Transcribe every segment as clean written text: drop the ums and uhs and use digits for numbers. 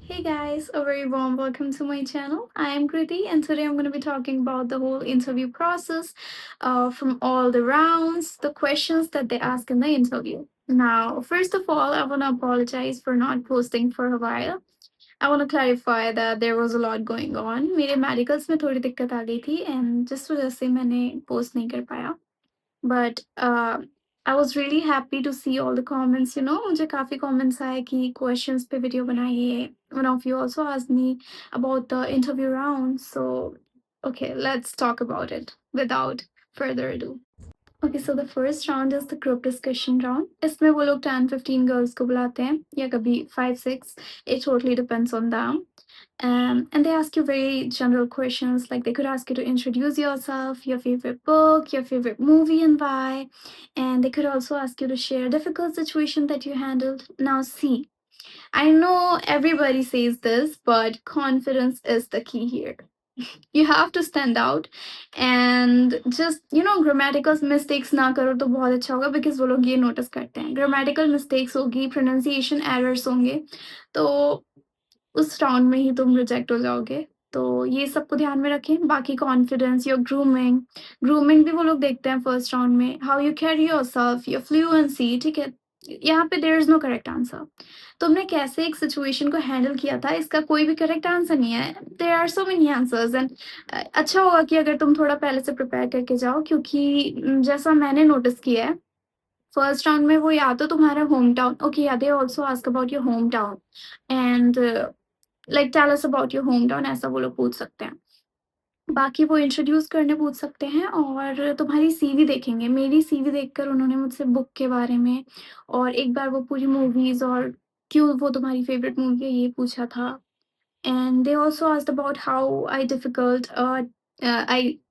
Hey guys, a very warm welcome to my channel. I am Kriti, and today I'm going to be talking about the whole interview process from all the rounds, the questions that they ask in the interview. Now, first of all, I want to apologize for not posting for a while. I want to clarify that there was a lot going on. मेरे medicals में थोड़ी दिक्कत आ गई थी and जिस वजह से मैंने post नहीं कर पाया. But I was really happy to see all the comments, मुझे काफ़ी comments आए कि questions पे video बनाइए. One of you also asked me about the interview round. So, okay, let's talk about it without further ado. Okay, so the first round is the group discussion round. इसमें वो लोग 10-15 girls को बुलाते हैं या कभी 5-6. It totally depends on them. And they ask you very general questions, like they could ask you to introduce yourself, your favorite book, your favorite movie, and why. And they could also ask you to share a difficult situation that you handled. Now, see, I know everybody says this, but confidence is the key here. You have to stand out and just grammatical mistakes ना करो तो बहुत अच्छा होगा because वो लोग ये notice करते हैं grammatical mistakes होगी pronunciation errors होंगे तो उस राउंड में ही तुम रिजेक्ट हो जाओगे। तो ये सबको ध्यान में रखें। बाकी कॉन्फिडेंस, योर ग्रूमिंग ग्रूमिंग भी वो लोग देखते हैं फर्स्ट राउंड में, how you carry yourself, your fluency, ठीक है? यहाँ पे there is no correct answer. तुमने कैसे एक सिचुएशन को हैंडल किया था, इसका कोई भी करेक्ट आंसर नहीं है। There are so many answers and अच्छा होगा कि अगर तुम थोड़ा पहले से प्रिपेयर करके जाओ क्योंकि जैसा मैंने नोटिस किया है, फर्स्ट राउंड में वो या तो तुम्हारा home town okay yeah they also ask about your home town and like tell us about your home town ऐसा वो लोग पूछ सकते हैं। बाकी वो इंट्रोड्यूस करने पूछ सकते हैं और तुम्हारी सीवी देखेंगे। मेरी सीवी देखकर उन्होंने मुझसे बुक के बारे में और एक बार वो पूरी मूवीज़ और क्यों वो तुम्हारी फ़ेवरेट मूवी है ये पूछा था। And they also asked about how I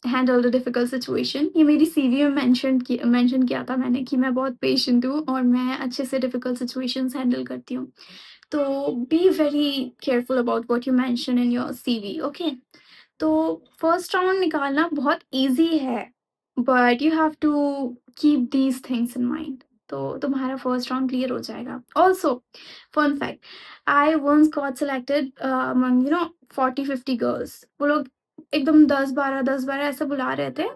handled a difficult situation. ये मेरी सीवी में मेंशन किया था मैंने कि मैं बहुत पेशेंट हूँ और मैं अच्छे से डिफिकल्ट सिचुएशंस हैंडल करती हूँ। तो be very careful about what you mention in your CV, okay? तो फर्स्ट राउंड निकालना बहुत ईज़ी है, but you have to keep these things in mind, तो तुम्हारा फर्स्ट राउंड क्लियर हो जाएगा। Also fun fact, I once got selected among 40-50 girls. वो लोग एकदम 10-12 10-12 ऐसे बुला रहे थे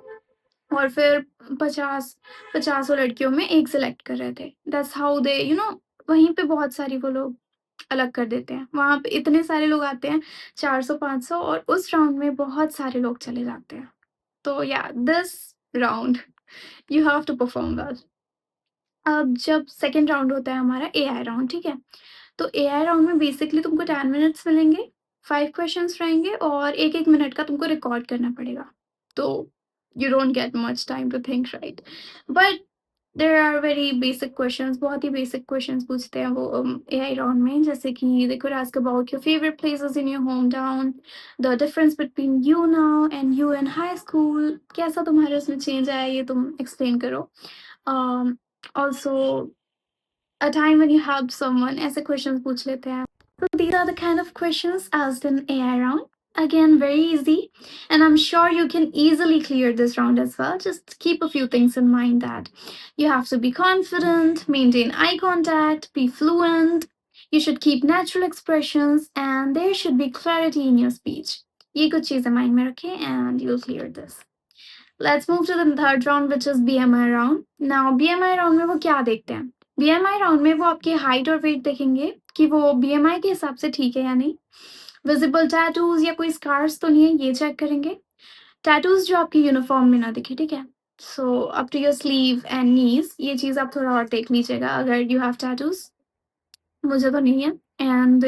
और फिर 50 लड़कियों में एक सेलेक्ट कर रहे थे। दैट्स हाउ दे वहीं पे बहुत सारी वो लोग अलग कर देते हैं। वहाँ पे इतने सारे लोग आते हैं 400-500 और उस राउंड में बहुत सारे लोग चले जाते हैं। तो yeah this round you have to perform well. अब जब सेकंड राउंड होता है हमारा एआई राउंड, ठीक है? तो एआई राउंड में बेसिकली तुमको 10 मिनट्स मिलेंगे, 5 क्वेश्चंस रहेंगे और 1-1 मिनट का तुमको रिकॉर्ड करना पड़ेगा। तो you don't get much time to think, right? But there are very basic questions, बहुत ही बेसिक क्वेश्चंस पूछते हैं वो एआई राउंड में, जैसे कि they could ask about your favourite places in your home town, the difference between you now and you in high school, कैसा तुम्हारे उसमें चेंज आया ये तुम एक्सप्लेन करो। Also a time when you helped someone, ऐसे questions पूछ लेते हैं। So these are the kind of questions asked in AI round. Again, very easy, and I'm sure you can easily clear this round as well. Just keep a few things in mind that you have to be confident, maintain eye contact, be fluent, you should keep natural expressions, and there should be clarity in your speech. ये कुछ चीज़ें mind में रखें and you'll clear this. Let's move to the third round, which is BMI round. Now, BMI round में वो क्या देखते हैं? BMI राउंड में वो आपकी हाइट और वेट देखेंगे कि वो BMI के हिसाब से ठीक है या नहीं। विजिबल टैटूज या कोई स्कार्स तो नहीं है, ये चेक करेंगे। टैटूज जो आपकी यूनिफॉर्म में ना दिखे, ठीक है? So up to your sleeve and knees, ये चीज़ आप थोड़ा और देख लीजिएगा अगर यू हैव टैटूज। मुझे तो नहीं है। एंड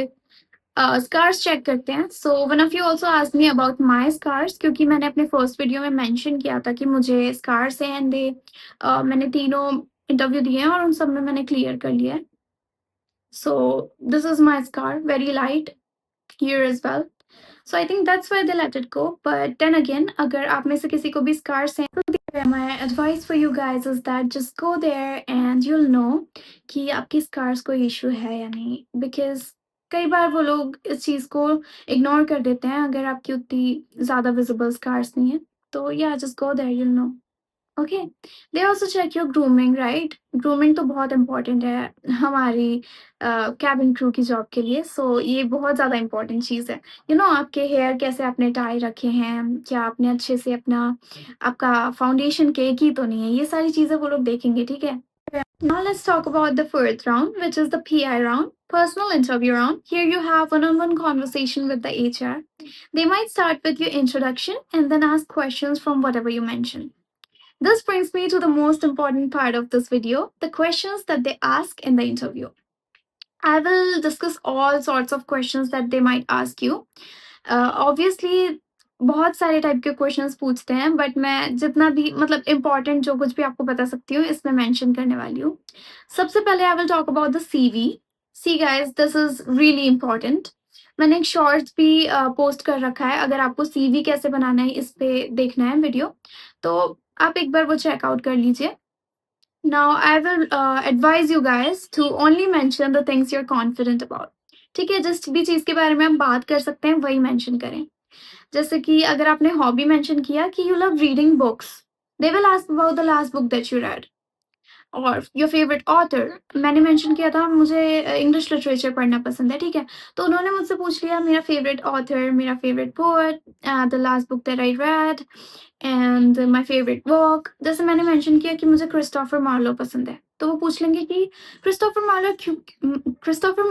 स्कार्स चेक करते हैं। So one of you also asked me about my scars, क्योंकि मैंने अपने फर्स्ट वीडियो में मेंशन किया था कि मुझे स्कार्स हैं एंड मैंने तीनों इंटरव्यू दिए हैं और उन सब में मैंने क्लियर कर लिया है। So this is my scar, very light here as well. So I think that's why they let it go. But then again, अगर आप में से किसी को भी scars हैं, तो my advice for you guys is that just go there and you'll know कि आपकी scars कोई issue है या नहीं. Because कई बार वो लोग इस चीज़ को ignore कर देते हैं अगर आपकी उतनी ज़्यादा visible scars नहीं है. तो yeah, just go there, you'll know. Okay, they also check your grooming, right? Grooming तो बहुत इम्पोर्टेंट है हमारी कैबिन क्रू की जॉब के लिए, सो ये बहुत ज़्यादा इम्पोर्टेंट चीज़ है। आपके हेयर कैसे आपने टाई रखे हैं, क्या आपने अच्छे से अपना आपका फाउंडेशन केकी तो नहीं है, ये सारी चीज़ें वो लोग देखेंगे, ठीक है? Now let's talk about the fourth round, which is the PI round, personal interview round. Here you have one-on-one conversation with the HR. They might start with your introduction and then ask questions from whatever you mention. This brings me to the most important part of this video, the questions that they ask in the interview. I will discuss all sorts of questions that they might ask you. Obviously, बहुत सारे type के questions पूछते हैं, but मैं जितना भी मतलब important जो कुछ भी आपको बता सकती हूँ इसमें मेंशन करने वाली हूँ। सबसे पहले I will talk about the CV. See guys, this is really important. मैंने एक शॉर्ट्स भी पोस्ट कर रखा है, अगर आपको सीवी कैसे बनाना है इस पे देखना है वीडियो, तो आप एक बार वो चेकआउट कर लीजिए। Now I will advise you guys to only mention the things you're confident about. ठीक है, जिस भी चीज़ के बारे में हम बात कर सकते हैं वही मेंशन करें। जैसे कि अगर आपने हॉबी मेंशन किया कि you love reading books, they will ask about the last book that you read और योर फेवरेट ऑथर। मैंने मेंशन किया था मुझे इंग्लिश लिटरेचर पढ़ना पसंद है, ठीक है? तो उन्होंने मुझसे पूछ लिया मेरा फेवरेट ऑथर, मेरा favourite poet, the last book that I read and my favourite walk. जैसे मैंने मेंशन किया कि मुझे क्रिस्टोफर मार्लो पसंद है, तो वो पूछ लेंगे कि क्रिस्टोफर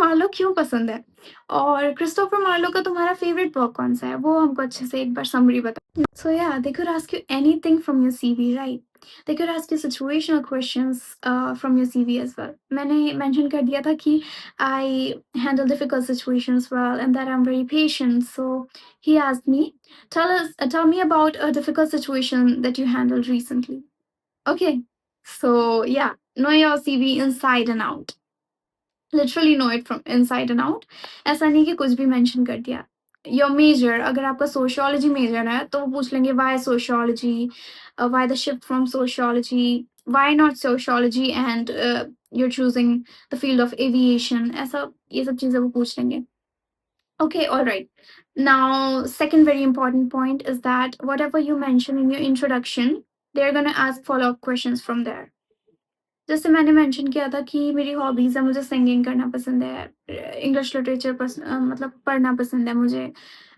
मार्लो क्यों पसंद है और क्रिस्टोफर मार्लो का तुम्हारा फेवरेट वॉक कौन सा है, वो हमको अच्छे से एक बार समरी बता। सो या, they could ask you anything from your CV, right? They could ask you situational questions from your CV as well. मैंने mention कर दिया था कि I handle difficult situations well and that I'm very patient. So he asked me, tell me about a difficult situation that you handled recently. Okay, so yeah, know your CV inside and out. Literally know it from inside and out. ऐसा नहीं कि कुछ भी mention कर दिया। Your major, अगर आपका sociology major है तो वो पूछ लेंगे why sociology, why the shift from sociology, why not sociology and you're choosing the field of aviation, ऐसा ये सब चीज़ें वो पूछ लेंगे। Okay, all right. Now, second very important point is that whatever you mention in your introduction, they're gonna ask follow-up questions from there. जैसे मैंने mention किया था कि मेरी हॉबीज़ है, मुझे सिंगिंग करना पसंद है, इंग्लिश लिटरेचर मतलब पढ़ना पसंद है मुझे।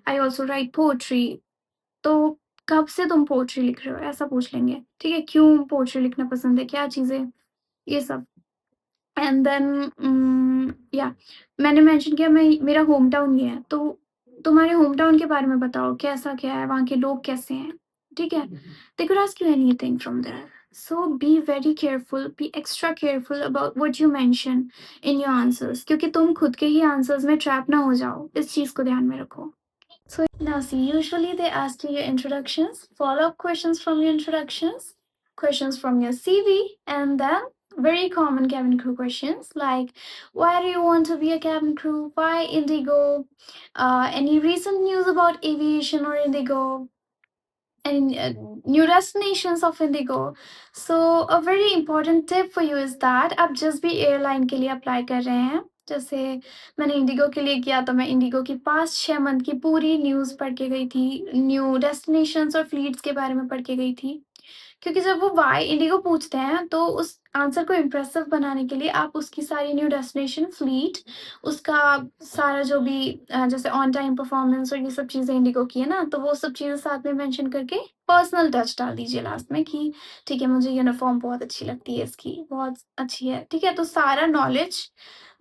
I also write poetry. तो कब से तुम पोएट्री लिख रहे हो? ऐसा पूछ लेंगे, ठीक है? क्यों पोएट्री लिखना पसंद है? क्या चीज़ें? ये सब। एंड देन या मैंने मेंशन किया मैं मेरा होम टाउन ये है, तो तुम्हारे होम टाउन के बारे में बताओ, कैसा क्या है? वहाँ के लोग कैसे हैं? ठीक है? They could ask you anything from there. So be very careful, be extra careful about what you mention in your answers, क्योंकि तुम खुद के ही आंसर्स में ट्रैप ना हो जाओ, इस चीज़ को ध्यान में रखो। So now see, usually they ask you your introductions, follow-up questions from your introductions, questions from your CV, and then very common cabin crew questions like why do you want to be a cabin crew? Why Indigo? Any recent news about aviation or Indigo? And new destinations of Indigo. So a very important tip for you is that आप जिस भी airline के लिए apply कर रहे हैं, जैसे मैंने इंडिगो के लिए किया तो मैं इंडिगो की पास्ट 6 मंथ की पूरी न्यूज़ पढ़ के गई थी, न्यू डेस्टिनेशंस और फ्लीट्स के बारे में पढ़ के गई थी। क्योंकि जब वो वाई इंडिगो पूछते हैं तो उस आंसर को इम्प्रेसिव बनाने के लिए आप उसकी सारी न्यू डेस्टिनेशन, फ्लीट, उसका सारा जो भी जैसे ऑन टाइम परफॉर्मेंस और ये सब चीज़ें इंडिगो की है ना, तो वो सब चीज़ें साथ में मेंशन करके पर्सनल टच डाल दीजिए लास्ट में कि ठीक है, मुझे यूनिफॉर्म बहुत अच्छी लगती है इसकी, बहुत अच्छी है, ठीक है? तो सारा नॉलेज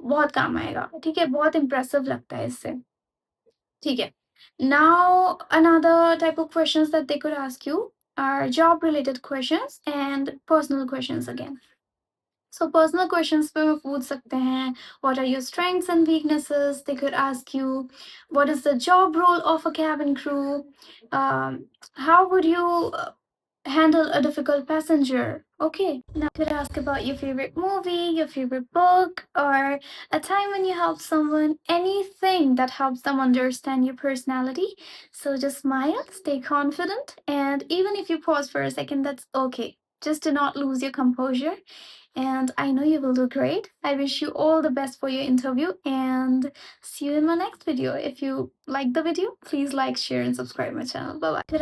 बहुत काम आएगा, ठीक है? बहुत इम्प्रेसिव लगता है इससे, ठीक है? Now, another type of questions that they could ask you are job related questions and personal questions again. So personal questions पे वो पूछ सकते हैं what are your strengths and weaknesses. They could ask you what is the job role of a cabin crew. How would you handle a difficult passenger? Okay, now you could ask about your favorite movie, your favorite book, or a time when you helped someone, anything that helps them understand your personality. So just smile, stay confident, and even if you pause for a second, that's okay. Just do not lose your composure. And I know you will do great. I wish you all the best for your interview and see you in my next video. If you like the video, please like, share, and subscribe my channel. Bye bye.